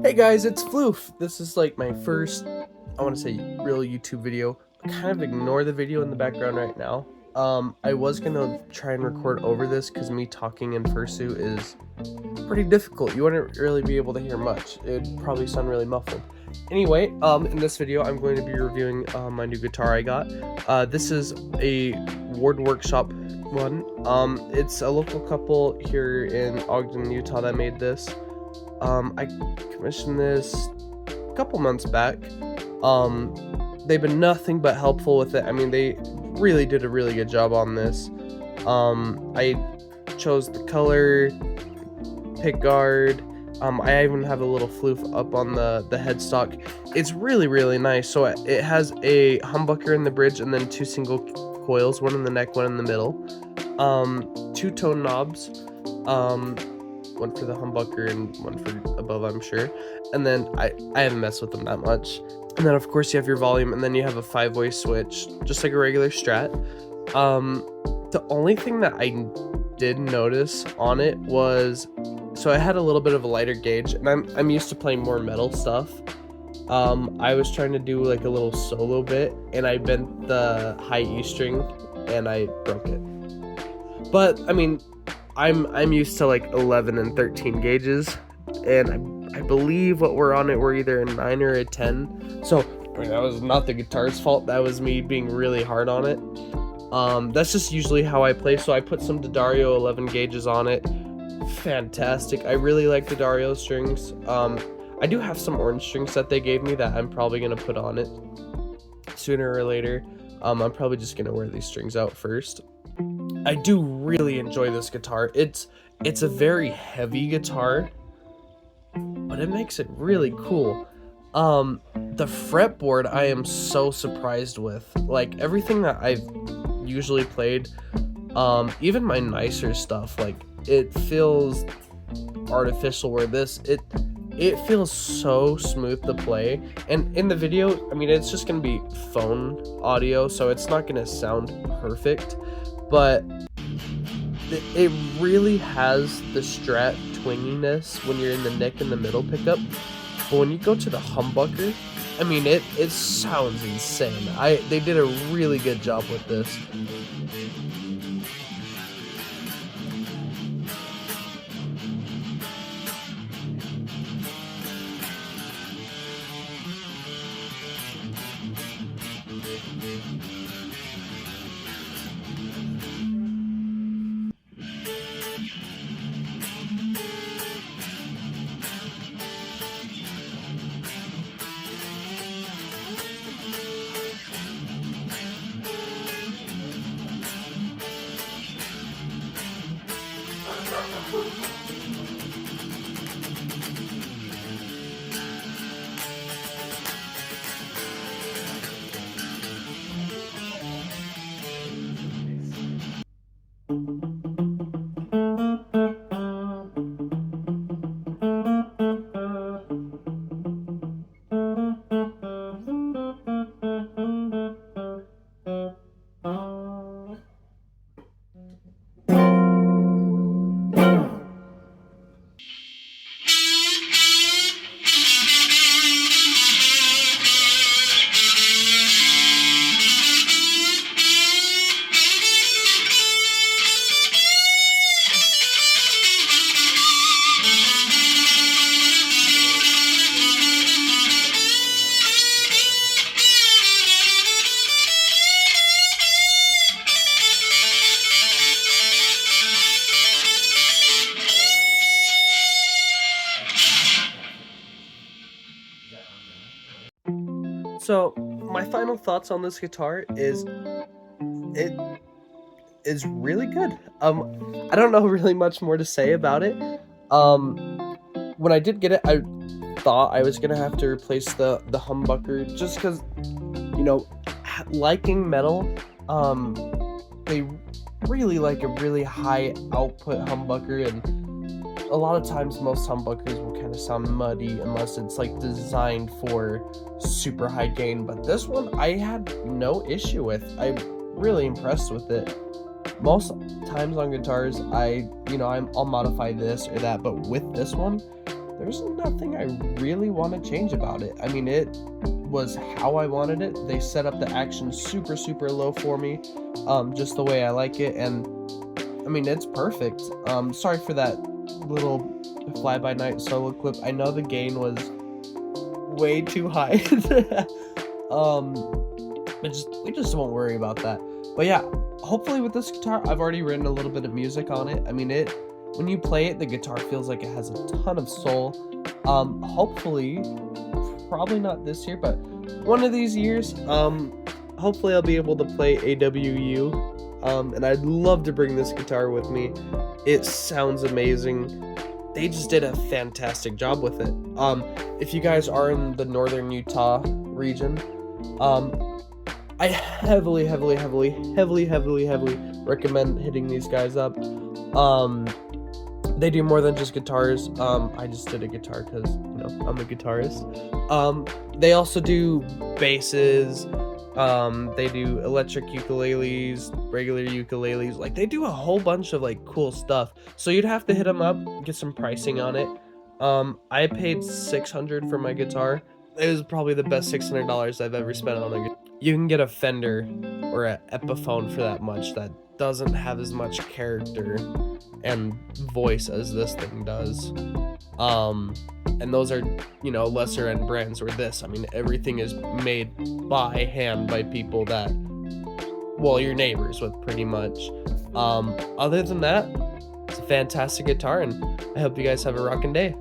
Hey guys, it's Floof. This is like my first, I want to say, real YouTube video. Kind of ignore the video in the background right now. I was gonna try and record over this because me talking in fursuit is pretty difficult. You wouldn't really be able to hear much. It'd probably sound really muffled. Anyway, in this video, I'm going to be reviewing my new guitar I got. This is a Wardworkshop one. It's a local couple here in Ogden, Utah that made this. I commissioned this a couple months back. They've been nothing but helpful with it. I mean, they really did a really good job on this. I chose the color, pick guard. I even have a little floof up on the headstock. It's really nice. So it has a humbucker in the bridge and then two single coils, one in the neck, one in the middle. Two tone knobs, one for the humbucker and one for above, I'm sure. And then I haven't messed with them that much. And then of course you have your volume, and then you have a 5-way switch, just like a regular Strat. The only thing that I did notice on it was, so I had a little bit of a lighter gauge, and I'm used to playing more metal stuff. I was trying to do like a little solo bit, and I bent the high E string, and I broke it. But I mean, I'm used to like 11 and 13 gauges, and I believe what we're on it, we're either a 9 or a 10. So I mean, that was not the guitar's fault. That was me being really hard on it. That's just usually how I play. So I put some D'Addario 11 gauges on it. Fantastic. I really like the D'Addario strings. I do have some orange strings that they gave me that I'm probably gonna put on it sooner or later. I'm probably just gonna wear these strings out first. I do really enjoy this guitar. It's a very heavy guitar, but it makes it really cool. The fretboard I am so surprised with. Like everything that I've usually played, even my nicer stuff, like it feels artificial, where it feels so smooth to play. And in the video, I mean, it's just gonna be phone audio, so it's not gonna sound perfect, but it really has the Strat twinginess when you're in the neck and the middle pickup. But when you go to the humbucker, I mean, it sounds insane. They did a really good job with this. So my final thoughts on this guitar is it is really good. I don't know really much more to say about it. When I did get it, I thought I was gonna have to replace the humbucker, just because, you know, liking metal, they really like a really high output humbucker, and a lot of times most humbuckers will kind of sound muddy unless it's like designed for super high gain. But this one I had no issue with. I'm really impressed with it. Most times on guitars, I'll modify this or that, but with this one, there's nothing I really want to change about it. I mean, it was how I wanted it. They set up the action super, super low for me, just the way I like it, and I mean, it's perfect. Sorry for that little fly-by-night solo clip. I know the gain was way too high. We just won't worry about that. But yeah, hopefully with this guitar, I've already written a little bit of music on it. I mean, when you play it, the guitar feels like it has a ton of soul. Hopefully, probably not this year, but one of these years, hopefully I'll be able to play AWU. And I'd love to bring this guitar with me. It sounds amazing. They just did a fantastic job with it. If you guys are in the northern Utah region, I heavily recommend hitting these guys up. They do more than just guitars. I just did a guitar because, you know, I'm a guitarist. They also do basses. They do electric ukuleles, regular ukuleles. Like, they do a whole bunch of like cool stuff. So you'd have to hit them up, get some pricing on it. I paid $600 for my guitar. It was probably the best $600 I've ever spent on a guitar. You can get a Fender or an Epiphone for that much that doesn't have as much character and voice as this thing does. And those are, you know, lesser end brands, or this, I mean, everything is made by hand by people that, well, you're neighbors with pretty much. Other than that, it's a fantastic guitar, and I hope you guys have a rockin' day.